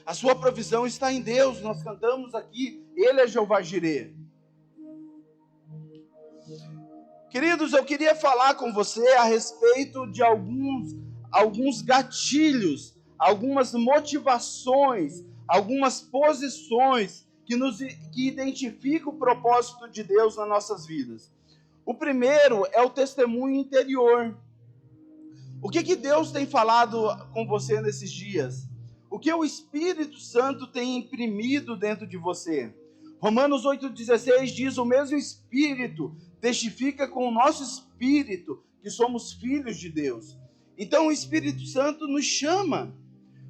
A sua provisão está em Deus. Nós cantamos aqui, Ele é Jeová Jireh. Queridos, eu queria falar com você a respeito de alguns gatilhos, algumas motivações, algumas posições que identificam o propósito de Deus nas nossas vidas. O primeiro é o testemunho interior. O que Deus tem falado com você nesses dias? O que o Espírito Santo tem imprimido dentro de você? Romanos 8,16 diz, o mesmo Espírito testifica com o nosso Espírito que somos filhos de Deus. Então o Espírito Santo nos chama.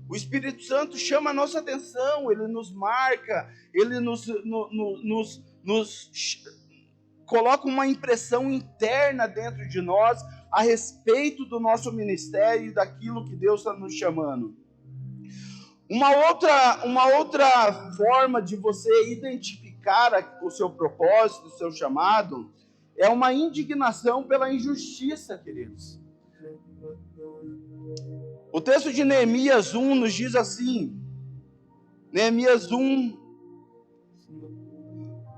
O Espírito Santo chama a nossa atenção, ele nos marca, ele nos coloca uma impressão interna dentro de nós a respeito do nosso ministério e daquilo que Deus está nos chamando. Uma outra forma de você identificar o seu propósito, o seu chamado, é uma indignação pela injustiça, queridos. O texto de Neemias 1 nos diz assim, Neemias 1,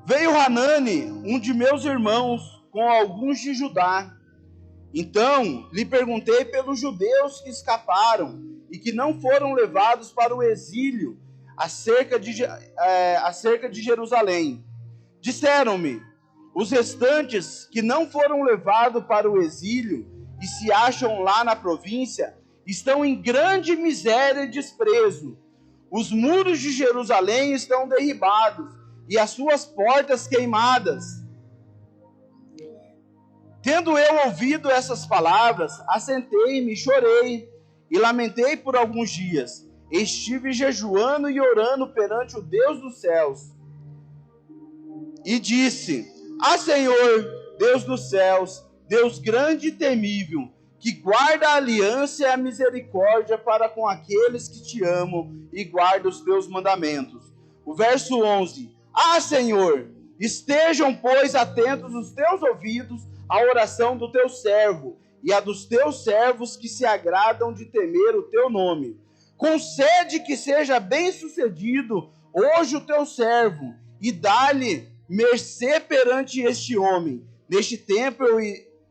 veio Hanani, um de meus irmãos, com alguns de Judá. Então lhe perguntei pelos judeus que escaparam e que não foram levados para o exílio acerca de Jerusalém. Disseram-me, os restantes que não foram levados para o exílio e se acham lá na província, estão em grande miséria e desprezo. Os muros de Jerusalém estão derribados e as suas portas queimadas. Tendo eu ouvido essas palavras, assentei-me e chorei e lamentei por alguns dias. estive jejuando e orando perante o Deus dos céus. E disse: Ah, Senhor, Deus dos céus, Deus grande e temível, que guarda a aliança e a misericórdia para com aqueles que te amam e guardam os teus mandamentos. O verso 11. Ah, Senhor, estejam, pois, atentos os teus ouvidos à oração do teu servo e a dos teus servos que se agradam de temer o teu nome. Concede que seja bem-sucedido hoje o teu servo e dá-lhe mercê perante este homem. Neste tempo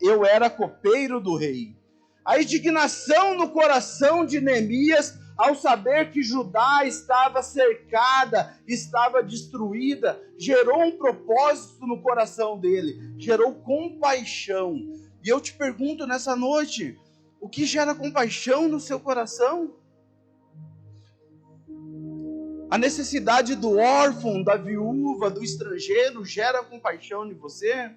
eu era copeiro do rei. A indignação no coração de Neemias ao saber que Judá estava cercada, estava destruída, gerou um propósito no coração dele, gerou compaixão. E eu te pergunto nessa noite, o que gera compaixão no seu coração? A necessidade do órfão, da viúva, do estrangeiro gera compaixão em você?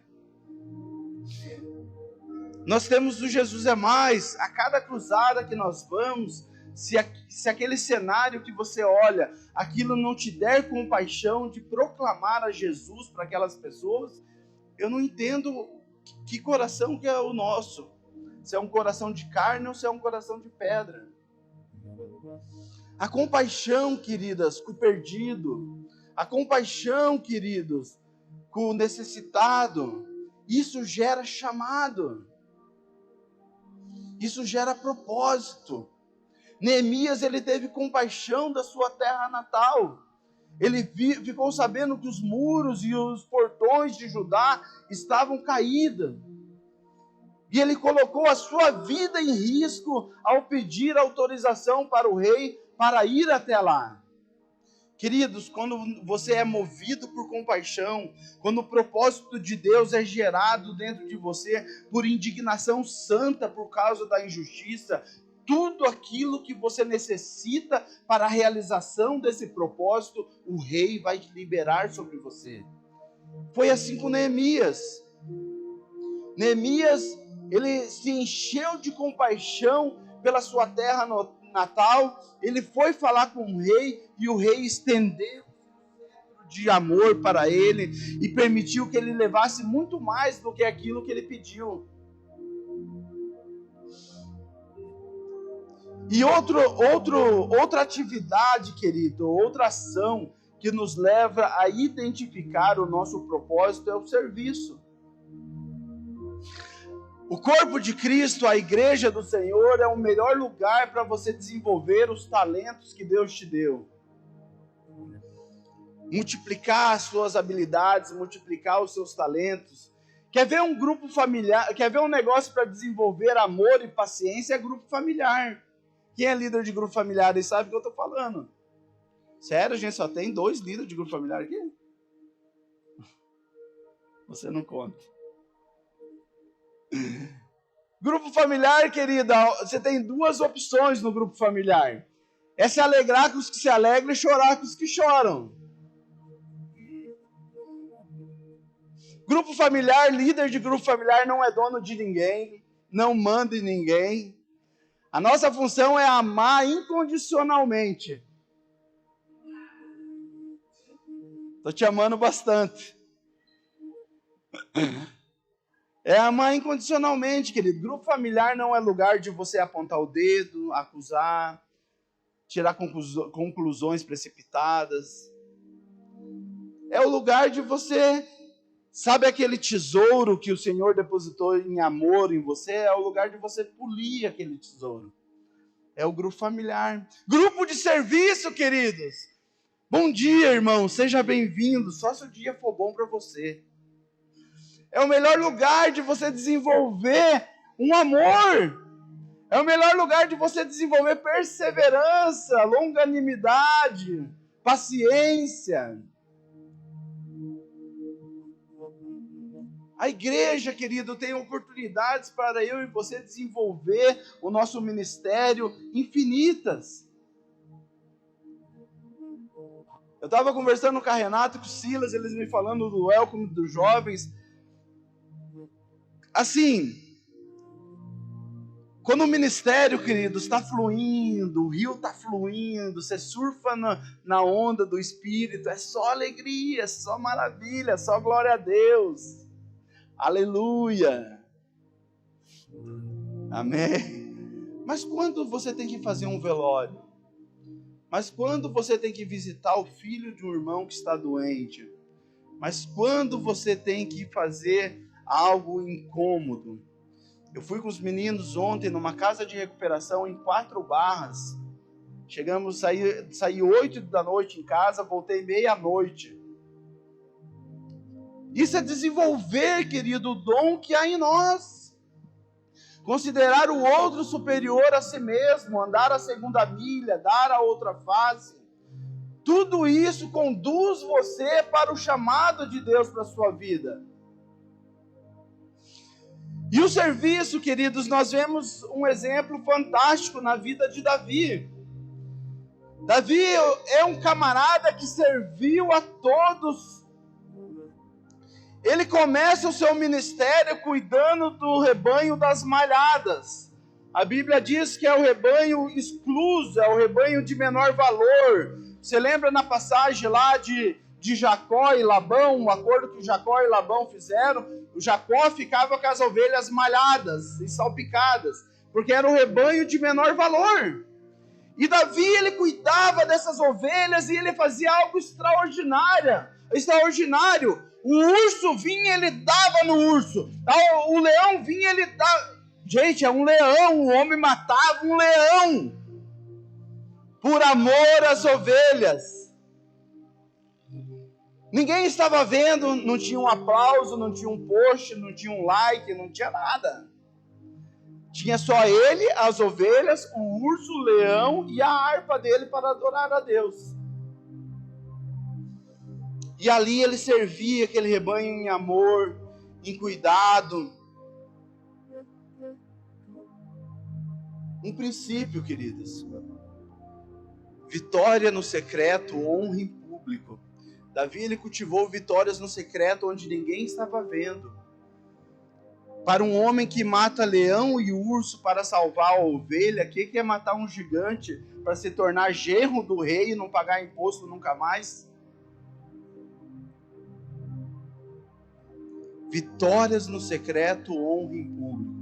Nós temos o Jesus é Mais. A cada cruzada que nós vamos, se aquele cenário que você olha, aquilo não te der compaixão de proclamar a Jesus para aquelas pessoas, eu não entendo que coração que é o nosso. Se é um coração de carne ou se é um coração de pedra. A compaixão, queridas, com o perdido. A compaixão, queridos, com o necessitado. Isso gera chamado. Isso gera propósito. Neemias, ele teve compaixão da sua terra natal. Ele ficou sabendo que os muros e os portões de Judá estavam caídos. E ele colocou a sua vida em risco ao pedir autorização para o rei para ir até lá. Queridos, quando você é movido por compaixão, quando o propósito de Deus é gerado dentro de você por indignação santa por causa da injustiça, tudo aquilo que você necessita para a realização desse propósito, o rei vai liberar sobre você. Foi assim com Neemias. Neemias, ele se encheu de compaixão pela sua terra natal, ele foi falar com o rei e o rei estendeu de amor para ele e permitiu que ele levasse muito mais do que aquilo que ele pediu. E outra atividade, querido, outra ação que nos leva a identificar o nosso propósito é o serviço. O corpo de Cristo, a igreja do Senhor, é o melhor lugar para você desenvolver os talentos que Deus te deu. Multiplicar as suas habilidades, multiplicar os seus talentos. Quer ver um grupo familiar, quer ver um negócio para desenvolver amor e paciência? É grupo familiar. Quem é líder de grupo familiar aí sabe o que eu estou falando. Sério, a gente só tem 2 líderes de grupo familiar aqui? Você não conta. Grupo familiar, querida, você tem 2 opções no grupo familiar. É se alegrar com os que se alegram e chorar com os que choram. Grupo familiar, líder de grupo familiar não é dono de ninguém, não manda em ninguém. A nossa função é amar incondicionalmente. Estou te amando bastante. É amar incondicionalmente, querido. Grupo familiar não é lugar de você apontar o dedo, acusar, tirar conclusões precipitadas. É o lugar de você, sabe aquele tesouro que o Senhor depositou em amor em você? É o lugar de você polir aquele tesouro. É o grupo familiar. Grupo de serviço, queridos. Bom dia, irmão. Seja bem-vindo. Só se o dia for bom para você. É o melhor lugar de você desenvolver um amor. É o melhor lugar de você desenvolver perseverança, longanimidade, paciência. A igreja, querido, tem oportunidades para eu e você desenvolver o nosso ministério infinitas. Eu estava conversando com a Renata e com o Silas, eles me falando do welcome dos jovens. Assim, Quando o ministério, queridos, está fluindo, o rio está fluindo, você surfa na onda do Espírito, é só alegria, é só maravilha, é só glória a Deus. Aleluia. Amém. Mas quando você tem que fazer um velório? Mas quando você tem que visitar o filho de um irmão que está doente? Mas quando você tem que fazer algo incômodo? Eu fui com os meninos ontem numa casa de recuperação em 4 Barras. Saí 8 da noite em casa, voltei meia-noite. Isso é desenvolver, querido, o dom que há em nós. Considerar o outro superior a si mesmo, andar a segunda milha, dar a outra face. Tudo isso conduz você para o chamado de Deus para a sua vida. E o serviço, queridos, nós vemos um exemplo fantástico na vida de Davi. Davi é um camarada que serviu a todos. Ele começa o seu ministério cuidando do rebanho das malhadas. A Bíblia diz que é o rebanho excluso, é o rebanho de menor valor. Você lembra na passagem lá de Jacó e Labão, o acordo que Jacó e Labão fizeram? O Jacó ficava com as ovelhas malhadas e salpicadas, porque era o rebanho de menor valor. E Davi, ele cuidava dessas ovelhas e ele fazia algo extraordinário. O urso vinha, ele dava no urso. O leão vinha, ele dava. Gente, é um leão, o homem matava um leão por amor às ovelhas. Ninguém estava vendo, não tinha um aplauso, não tinha um post, não tinha um like, não tinha nada. Tinha só ele, as ovelhas, o urso, o leão e a harpa dele para adorar a Deus. E ali ele servia aquele rebanho em amor, em cuidado. Um princípio, queridos. Vitória no secreto, honra em público. Davi, ele cultivou vitórias no secreto onde ninguém estava vendo. Para um homem que mata leão e urso para salvar a ovelha, o que é matar um gigante para se tornar genro do rei e não pagar imposto nunca mais? Vitórias no secreto, honra em público.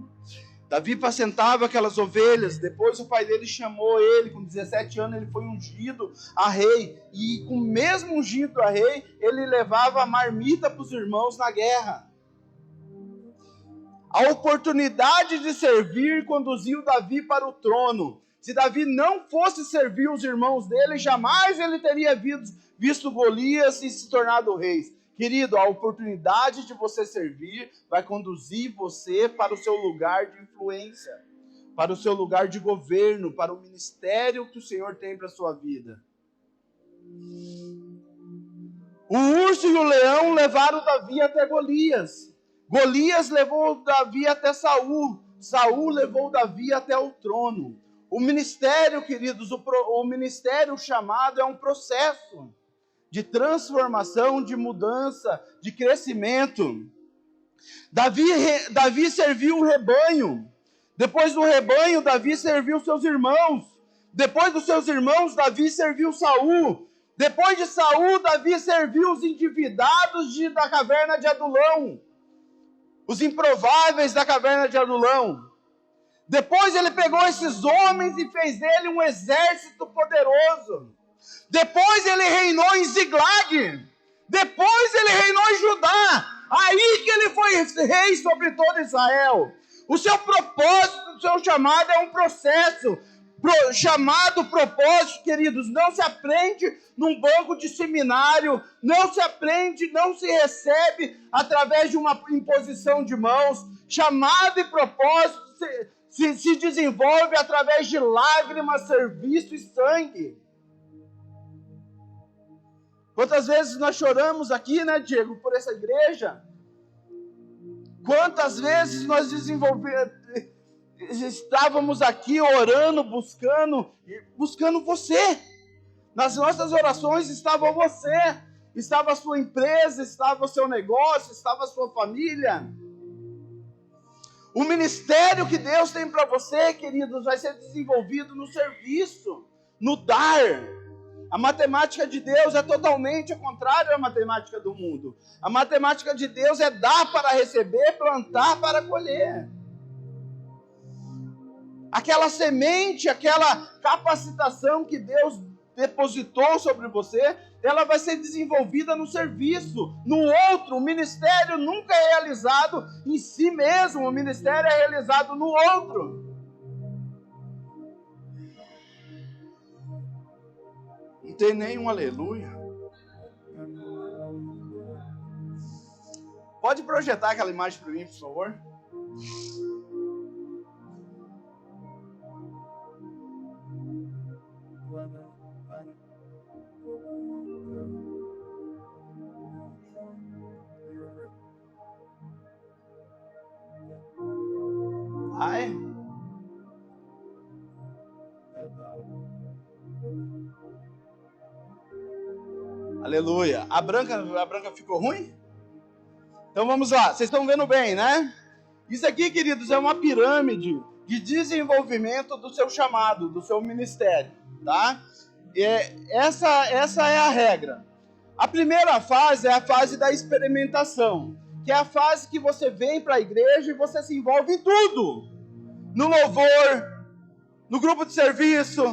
Davi apacentava aquelas ovelhas, depois o pai dele chamou ele, com 17 anos ele foi ungido a rei, e com o mesmo ungido a rei, ele levava a marmita para os irmãos na guerra. A oportunidade de servir conduziu Davi para o trono. Se Davi não fosse servir os irmãos dele, jamais ele teria visto Golias e se tornado rei. Querido, a oportunidade de você servir vai conduzir você para o seu lugar de influência, para o seu lugar de governo, para o ministério que o Senhor tem para a sua vida. O urso e o leão levaram Davi até Golias. Golias levou Davi até Saul. Saul levou Davi até o trono. O ministério, queridos, o ministério chamado é um processo de transformação, de mudança, de crescimento. Davi serviu o rebanho. Depois do rebanho, Davi serviu seus irmãos. Depois dos seus irmãos, Davi serviu Saul. Depois de Saul, Davi serviu os endividados da caverna de Adulão. Os improváveis da caverna de Adulão. Depois ele pegou esses homens e fez dele um exército poderoso. Depois ele reinou em Ziglag. Depois ele reinou em Judá. Aí que ele foi rei sobre todo Israel. O seu propósito, o seu chamado é um processo. Chamado propósito, queridos, não se aprende num banco de seminário, não se aprende, não se recebe através de uma imposição de mãos. Chamado e propósito se desenvolve através de lágrimas, serviço e sangue. Quantas vezes nós choramos aqui, né, Diego, por essa igreja? Quantas vezes nós estávamos aqui orando, buscando você. Nas nossas orações estava você, estava a sua empresa, estava o seu negócio, estava a sua família. O ministério que Deus tem para você, queridos, vai ser desenvolvido no serviço, no dar. A matemática de Deus é totalmente ao contrário da matemática do mundo. A matemática de Deus é dar para receber, plantar para colher. Aquela semente, aquela capacitação que Deus depositou sobre você, ela vai ser desenvolvida no serviço, no outro. O ministério nunca é realizado em si mesmo, o ministério é realizado no outro. Não tem nenhum aleluia. Pode projetar aquela imagem para mim, por favor? Ai. Aleluia. A branca ficou ruim? Então vamos lá. Vocês estão vendo bem, né? Isso aqui, queridos, é uma pirâmide de desenvolvimento do seu chamado, do seu ministério, tá? Essa é a regra. A primeira fase é a fase da experimentação, que é a fase que você vem para a igreja e você se envolve em tudo. No louvor, no grupo de serviço,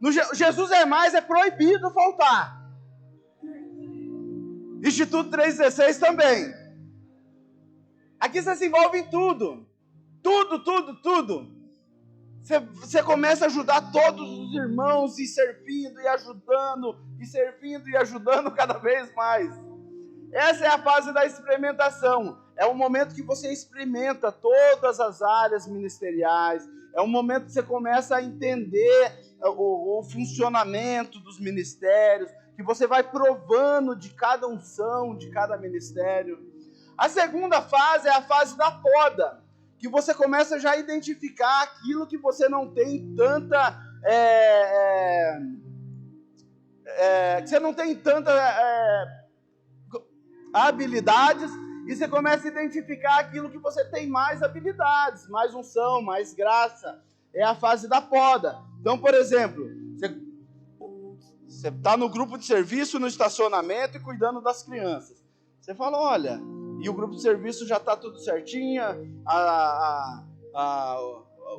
no Jesus é Mais é proibido faltar. Instituto 316 também. Aqui você se envolve em tudo. Tudo. Você começa a ajudar todos os irmãos e servindo e ajudando cada vez mais. Essa é a fase da experimentação. É o momento que você experimenta todas as áreas ministeriais. É o momento que você começa a entender o funcionamento dos ministérios, que você vai provando de cada unção, de cada ministério. A segunda fase é a fase da poda, que você começa já a identificar aquilo que você não tem tanta... que você não tem tanta habilidades, e você começa a identificar aquilo que você tem mais habilidades, mais unção, mais graça. É a fase da poda. Então, por exemplo, você está no grupo de serviço, no estacionamento e cuidando das crianças. Você fala, olha, e o grupo de serviço já está tudo certinho,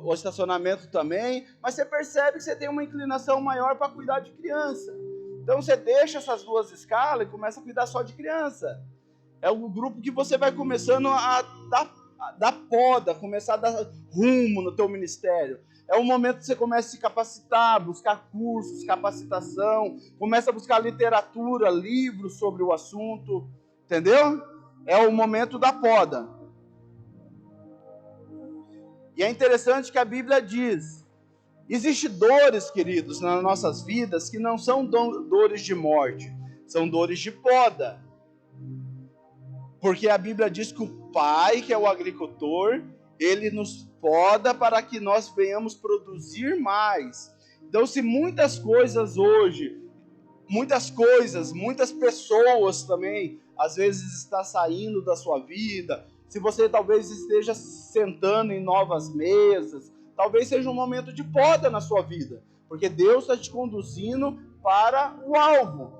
o estacionamento também, mas você percebe que você tem uma inclinação maior para cuidar de criança. Então você deixa essas duas escalas e começa a cuidar só de criança. É o grupo que você vai começando a dar poda, começar a dar rumo no teu ministério. É o momento que você começa a se capacitar, buscar cursos, capacitação, começa a buscar literatura, livros sobre o assunto, entendeu? É o momento da poda. E é interessante que a Bíblia diz, existem dores, queridos, nas nossas vidas que não são dores de morte, são dores de poda. Porque a Bíblia diz que o Pai, que é o agricultor, ele nos poda para que nós venhamos produzir mais. Então, se muitas coisas hoje, muitas pessoas também, às vezes está saindo da sua vida, se você talvez esteja sentando em novas mesas, talvez seja um momento de poda na sua vida, porque Deus está te conduzindo para o alvo,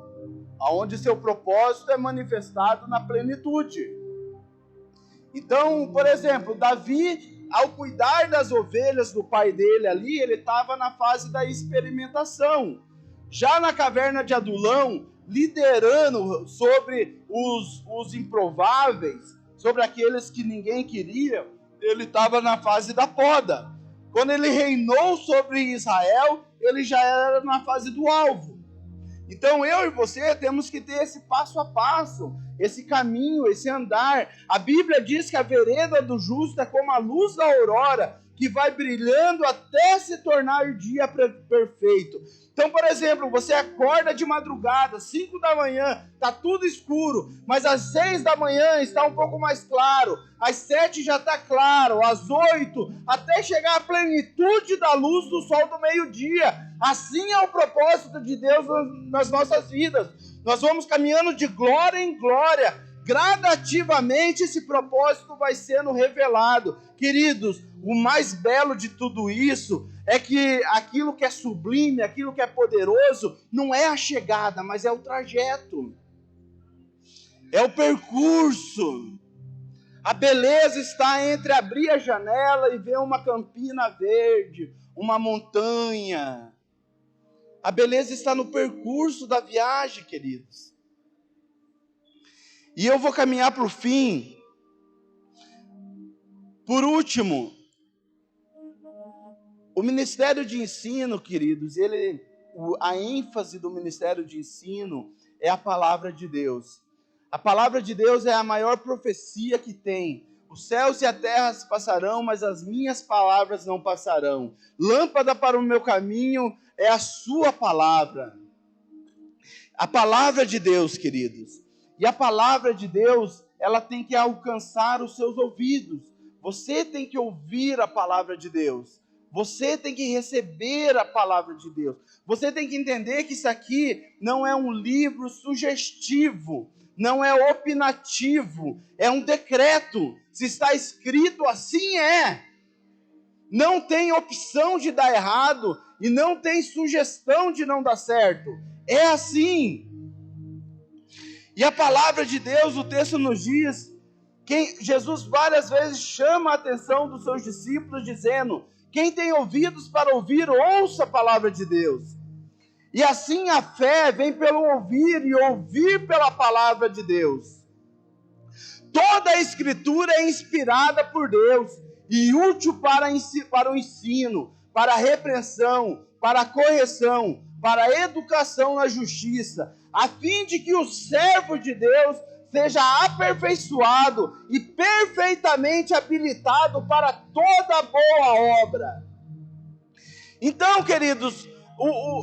onde seu propósito é manifestado na plenitude. Então, por exemplo, Davi, ao cuidar das ovelhas do pai dele ali, ele estava na fase da experimentação. Já na caverna de Adulão, liderando sobre os improváveis, sobre aqueles que ninguém queria, ele estava na fase da poda. Quando ele reinou sobre Israel, ele já era na fase do alvo. Então eu e você temos que ter esse passo a passo, esse caminho, esse andar. A Bíblia diz que a vereda do justo é como a luz da aurora, que vai brilhando até se tornar dia perfeito. Então, por exemplo, você acorda de madrugada, 5 da manhã, está tudo escuro, mas às 6 da manhã está um pouco mais claro, às 7 já está claro, às 8, até chegar à plenitude da luz do sol do meio-dia. Assim é o propósito de Deus nas nossas vidas. Nós vamos caminhando de glória em glória, gradativamente esse propósito vai sendo revelado. Queridos, o mais belo de tudo isso é que aquilo que é sublime, aquilo que é poderoso, não é a chegada, mas é o trajeto. É o percurso. A beleza está entre abrir a janela e ver uma campina verde, uma montanha. A beleza está no percurso da viagem, queridos. E eu vou caminhar para o fim. Por último, o Ministério de Ensino, queridos, a ênfase do Ministério de Ensino é a palavra de Deus. A palavra de Deus é a maior profecia que tem. Os céus e a terra se passarão, mas as minhas palavras não passarão. Lâmpada para o meu caminho é a sua palavra. A palavra de Deus, queridos. E a palavra de Deus, ela tem que alcançar os seus ouvidos. Você tem que ouvir a palavra de Deus. Você tem que receber a palavra de Deus. Você tem que entender que isso aqui não é um livro sugestivo, não é opinativo, é um decreto. Se está escrito, assim é. Não tem opção de dar errado e não tem sugestão de não dar certo. É assim. E a palavra de Deus, o texto nos diz, Jesus várias vezes chama a atenção dos seus discípulos, dizendo: quem tem ouvidos para ouvir, ouça a palavra de Deus. E assim a fé vem pelo ouvir e ouvir pela palavra de Deus. Toda a Escritura é inspirada por Deus e útil para o ensino, para a repreensão, para a correção, para a educação na justiça, a fim de que o servo de Deus seja aperfeiçoado e perfeitamente habilitado para toda boa obra. Então, queridos,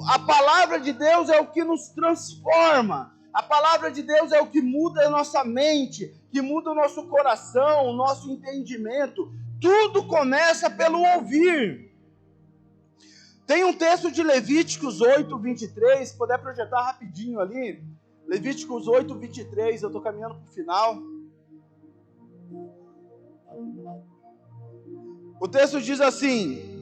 a palavra de Deus é o que nos transforma. A palavra de Deus é o que muda a nossa mente, que muda o nosso coração, o nosso entendimento. Tudo começa pelo ouvir. Tem um texto de Levíticos 8, 23, se puder projetar rapidinho ali. Levíticos 8, 23, eu estou caminhando para o final. O texto diz assim: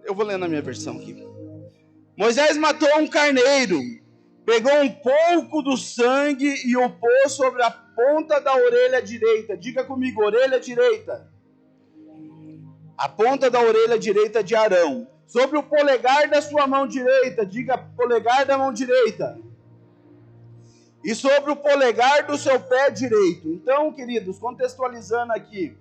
eu vou ler na minha versão aqui. Moisés matou um carneiro, pegou um pouco do sangue e o pôs sobre a ponta da orelha direita. Diga comigo, orelha direita. A ponta da orelha direita de Arão. Sobre o polegar da sua mão direita. Diga, polegar da mão direita. E sobre o polegar do seu pé direito. Então, queridos, contextualizando aqui.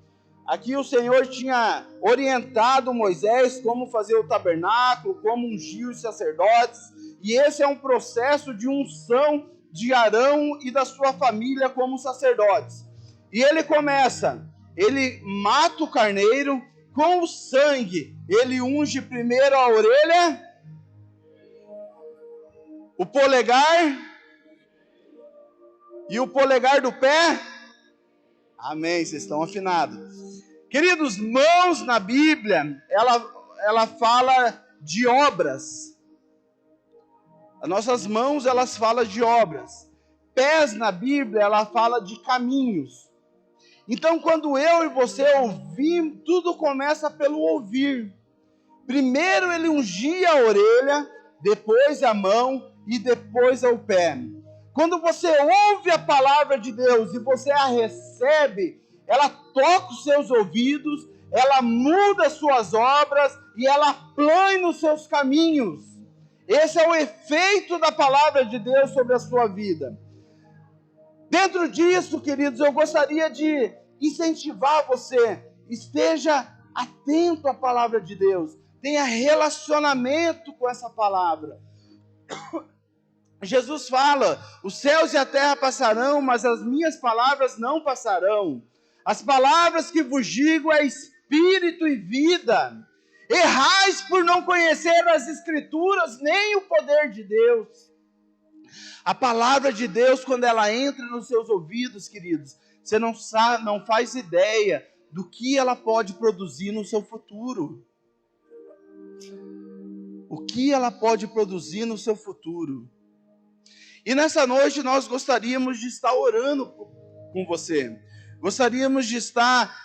Aqui o Senhor tinha orientado Moisés como fazer o tabernáculo, como ungir os sacerdotes. E esse é um processo de unção de Arão e da sua família como sacerdotes. E ele começa, ele mata o carneiro, com o sangue, ele unge primeiro a orelha, o polegar e o polegar do pé. Amém, vocês estão afinados. Queridos, mãos na Bíblia, ela fala de obras. As nossas mãos, elas falam de obras. Pés na Bíblia, ela fala de caminhos. Então, quando eu e você ouvimos, tudo começa pelo ouvir. Primeiro ele ungia a orelha, depois a mão e depois o pé. Quando você ouve a palavra de Deus e você a recebe, ela toca os seus ouvidos, ela muda as suas obras e ela plana os seus caminhos. Esse é o efeito da palavra de Deus sobre a sua vida. Dentro disso, queridos, eu gostaria de incentivar você. Esteja atento à palavra de Deus. Tenha relacionamento com essa palavra. Jesus fala: os céus e a terra passarão, mas as minhas palavras não passarão. As palavras que vos digo é espírito e vida. Errais por não conhecer as Escrituras, nem o poder de Deus. A palavra de Deus, quando ela entra nos seus ouvidos, queridos, você não sabe, não faz ideia do que ela pode produzir no seu futuro. o que ela pode produzir no seu futuro. E nessa noite nós gostaríamos de estar orando com você. Gostaríamos de estar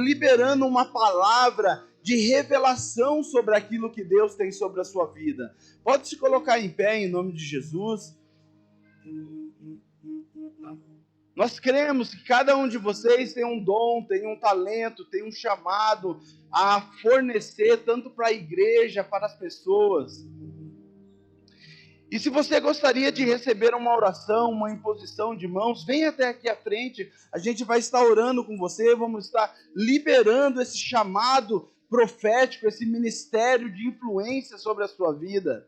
liberando uma palavra de revelação sobre aquilo que Deus tem sobre a sua vida. Pode se colocar em pé em nome de Jesus. Nós cremos que cada um de vocês tem um dom, tem um talento, tem um chamado a fornecer tanto para a igreja, para as pessoas. E se você gostaria de receber uma oração, uma imposição de mãos, venha até aqui à frente, a gente vai estar orando com você, vamos estar liberando esse chamado profético, esse ministério de influência sobre a sua vida.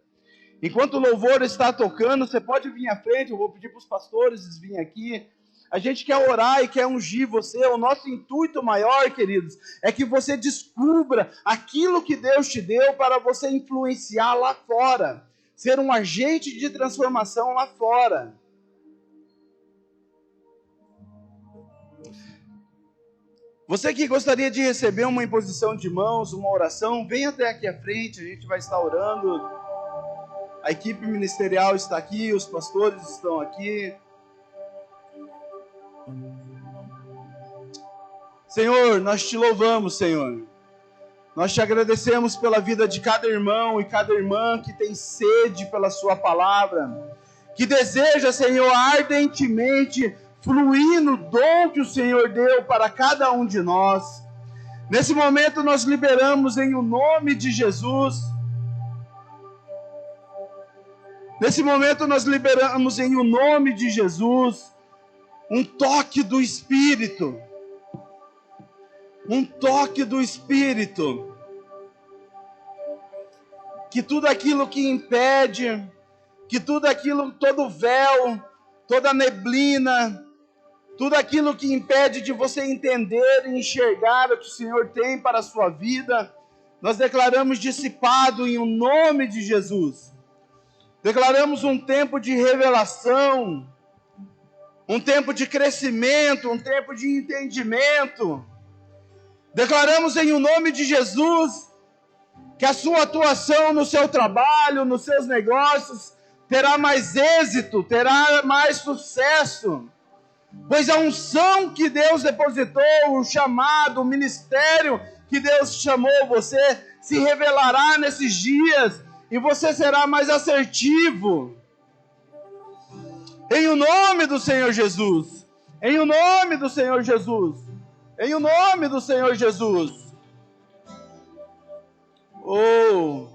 Enquanto o louvor está tocando, você pode vir à frente, eu vou pedir para os pastores virem aqui. A gente quer orar e quer ungir você. O nosso intuito maior, queridos, é que você descubra aquilo que Deus te deu para você influenciar lá fora. Ser um agente de transformação lá fora. Você que gostaria de receber uma imposição de mãos, uma oração, venha até aqui à frente, a gente vai estar orando. A equipe ministerial está aqui, os pastores estão aqui. Senhor, nós te louvamos, Senhor. Nós te agradecemos pela vida de cada irmão e cada irmã que tem sede pela sua palavra, que deseja, Senhor, ardentemente fluir no dom que o Senhor deu para cada um de nós. Nesse momento nós liberamos em o nome de Jesus. Nesse momento nós liberamos em o nome de Jesus um toque do Espírito. Um toque do Espírito. Que tudo aquilo que impede, que tudo aquilo, todo véu, toda neblina, tudo aquilo que impede de você entender e enxergar o que o Senhor tem para a sua vida, nós declaramos dissipado em o nome de Jesus. Declaramos um tempo de revelação, um tempo de crescimento, um tempo de entendimento. Declaramos em o nome de Jesus que a sua atuação no seu trabalho, nos seus negócios, terá mais êxito, terá mais sucesso. Pois a unção que Deus depositou, o chamado, o ministério que Deus chamou você, se revelará nesses dias e você será mais assertivo. Em o nome do Senhor Jesus. Em o nome do Senhor Jesus. Em o nome do Senhor Jesus. Oh.